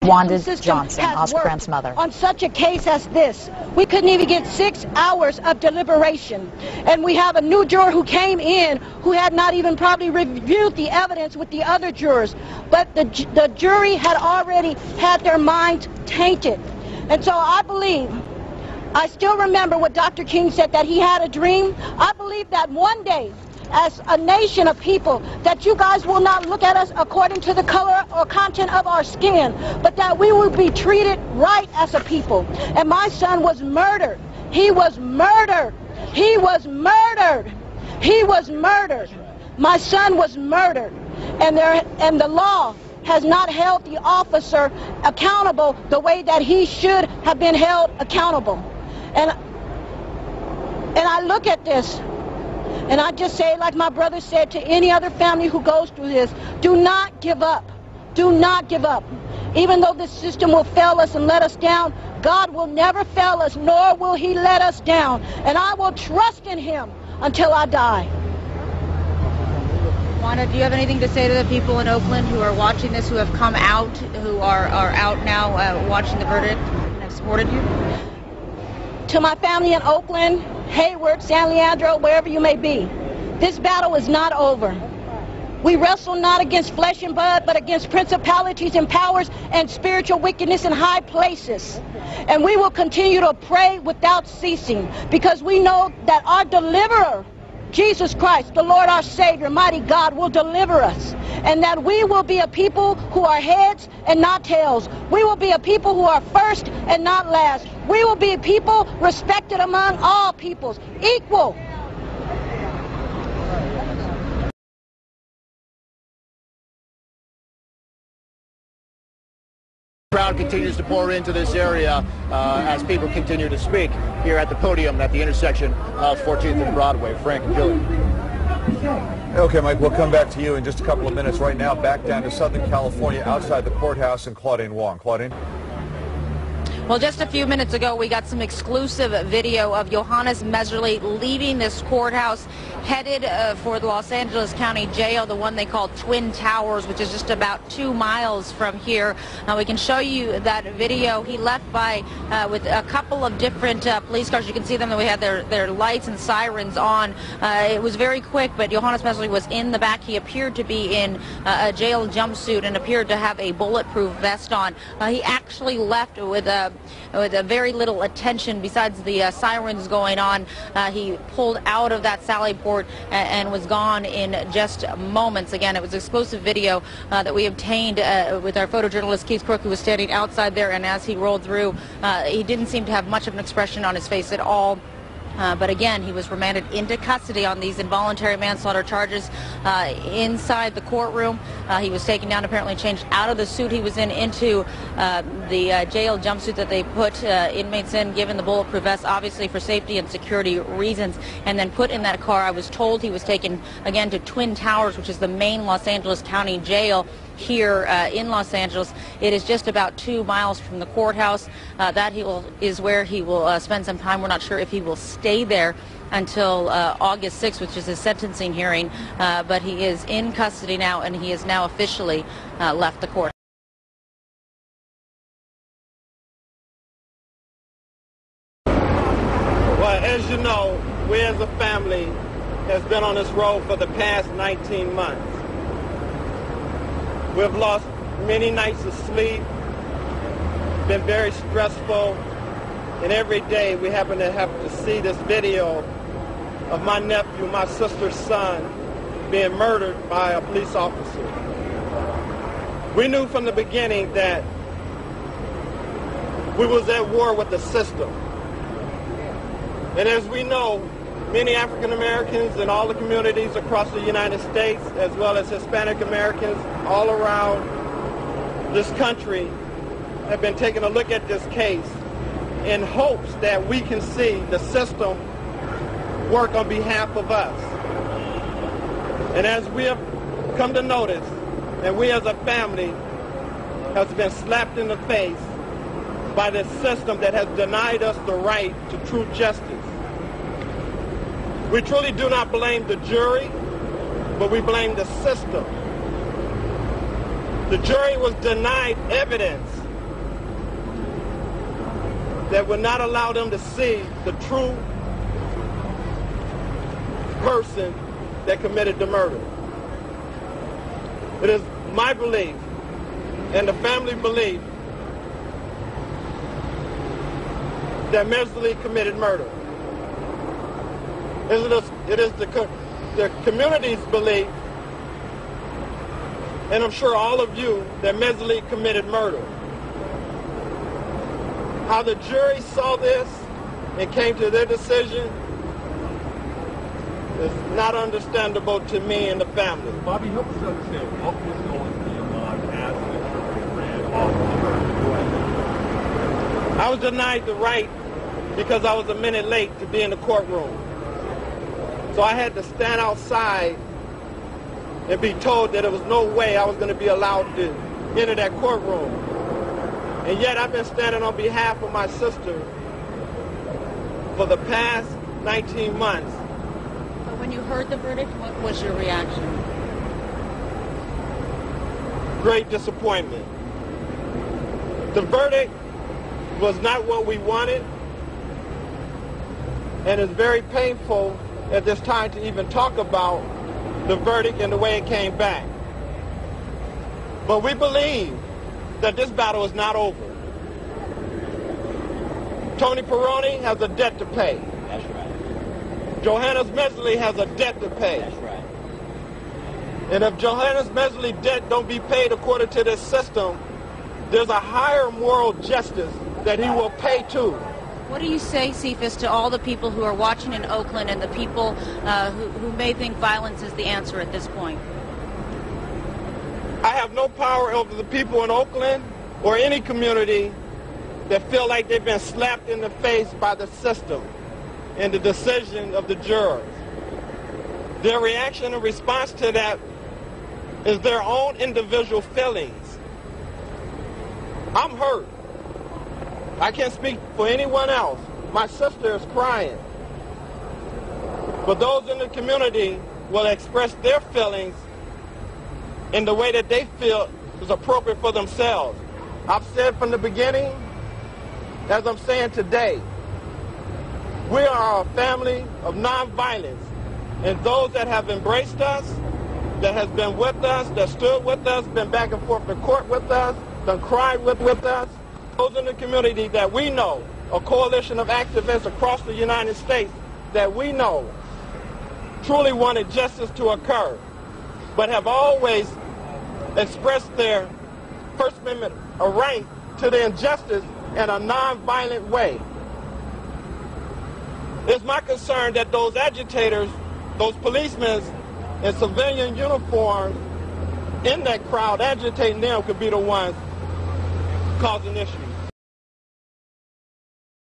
Johannes Johnson, Oscar Grant's mother. On such a case as this, we couldn't even get 6 hours of deliberation. And we have a new juror who came in who had not even probably reviewed the evidence with the other jurors. But the jury had already had their minds tainted. And so I believe, I still remember what Dr. King said, that he had a dream. I believe that one day, as a nation of people, that you guys will not look at us according to the color or content of our skin, but that we will be treated right as a people. And my son was murdered. He was murdered. He was murdered. He was murdered. My son was murdered. And the law has not held the officer accountable the way that he should have been held accountable. And I look at this, and I just say, like my brother said to any other family who goes through this, do not give up. Do not give up. Even though this system will fail us and let us down, God will never fail us, nor will he let us down. And I will trust in him until I die. Wanda, do you have anything to say to the people in Oakland who are watching this, who have come out, who are out now watching the verdict and have supported you? To my family in Oakland, Hayward, San Leandro, wherever you may be, this battle is not over. We wrestle not against flesh and blood, but against principalities and powers and spiritual wickedness in high places. And we will continue to pray without ceasing, because we know that our deliverer, Jesus Christ, the Lord our Savior, mighty God, will deliver us. And that we will be a people who are heads and not tails. We will be a people who are first and not last. We will be a people respected among all peoples, equal. The crowd continues to pour into this area as people continue to speak here at the podium at the intersection of 14th and Broadway. Frank and Julie. Okay, Mike, we'll come back to you in just a couple of minutes. Right now, back down to Southern California, outside the courthouse, and Claudine Wong. Claudine? Well, just a few minutes ago, we got some exclusive video of Johannes Mehserle leaving this courthouse, headed for the Los Angeles County Jail, the one they call Twin Towers, which is just about 2 miles from here. Now, we can show you that video. He left by with a couple of different police cars. You can see them. We had their lights and sirens on. It was very quick, but Johannes Mehserle was in the back. He appeared to be in a jail jumpsuit and appeared to have a bulletproof vest on. He actually left with a very little attention besides the sirens going on. He pulled out of that sally port and was gone in just moments. Again, it was exclusive video that we obtained with our photojournalist Keith Crook, who was standing outside there, and as he rolled through, he didn't seem to have much of an expression on his face at all. But again, he was remanded into custody on these involuntary manslaughter charges inside the courtroom. He was taken down, apparently changed out of the suit he was in into the jail jumpsuit that they put inmates in, given the bulletproof vest, obviously for safety and security reasons, and then put in that car. I was told he was taken again to Twin Towers, which is the main Los Angeles County Jail here in Los Angeles. It is just about 2 miles from the courthouse. That is where he will spend some time. We're not sure if he will stay there until August 6th, which is his sentencing hearing, but he is in custody now, and he has now officially left the court. Well, as you know, we as a family has been on this road for the past 19 months. We've lost many nights of sleep, been very stressful, and every day we happen to have to see this video of my nephew, my sister's son, being murdered by a police officer. We knew from the beginning that we was at war with the system. And as we know, many African Americans in all the communities across the United States, as well as Hispanic Americans all around this country, have been taking a look at this case in hopes that we can see the system work on behalf of us. And as we have come to notice, that we as a family have been slapped in the face by this system that has denied us the right to true justice. We truly do not blame the jury, but we blame the system. The jury was denied evidence that would not allow them to see the true person that committed the murder. It is my belief and the family belief that Mehserle committed murder. It is the community's belief, and I'm sure all of you, that Mehserle committed murder. How the jury saw this and came to their decision is not understandable to me and the family. Bobby, help us understand what was going on as the jury ran off the murder. I was denied the right because I was a minute late to be in the courtroom. So I had to stand outside and be told that there was no way I was going to be allowed to enter that courtroom. And yet I've been standing on behalf of my sister for the past 19 months. But when you heard the verdict, what was your reaction? Great disappointment. The verdict was not what we wanted, and it's very painful at this time to even talk about the verdict and the way it came back. But we believe that this battle is not over. Tony Peroni has a debt to pay. That's right. Johannes Mehserle has a debt to pay. That's right. And if Johannes Mehserle debt don't be paid according to this system, there's a higher moral justice that he will pay to. What do you say, Cephas, to all the people who are watching in Oakland and the people who may think violence is the answer at this point? I have no power over the people in Oakland or any community that feel like they've been slapped in the face by the system and the decision of the jurors. Their reaction and response to that is their own individual feelings. I'm hurt. I can't speak for anyone else. My sister is crying. But those in the community will express their feelings in the way that they feel is appropriate for themselves. I've said from the beginning, as I'm saying today, we are a family of nonviolence, and those that have embraced us, that has been with us, that stood with us, been back and forth to court with us, that cried with us, those in the community that we know, a coalition of activists across the United States that we know truly wanted justice to occur, but have always expressed their First Amendment right to the injustice in a nonviolent way. It's my concern that those agitators, those policemen in civilian uniforms in that crowd agitating them could be the ones causing issues.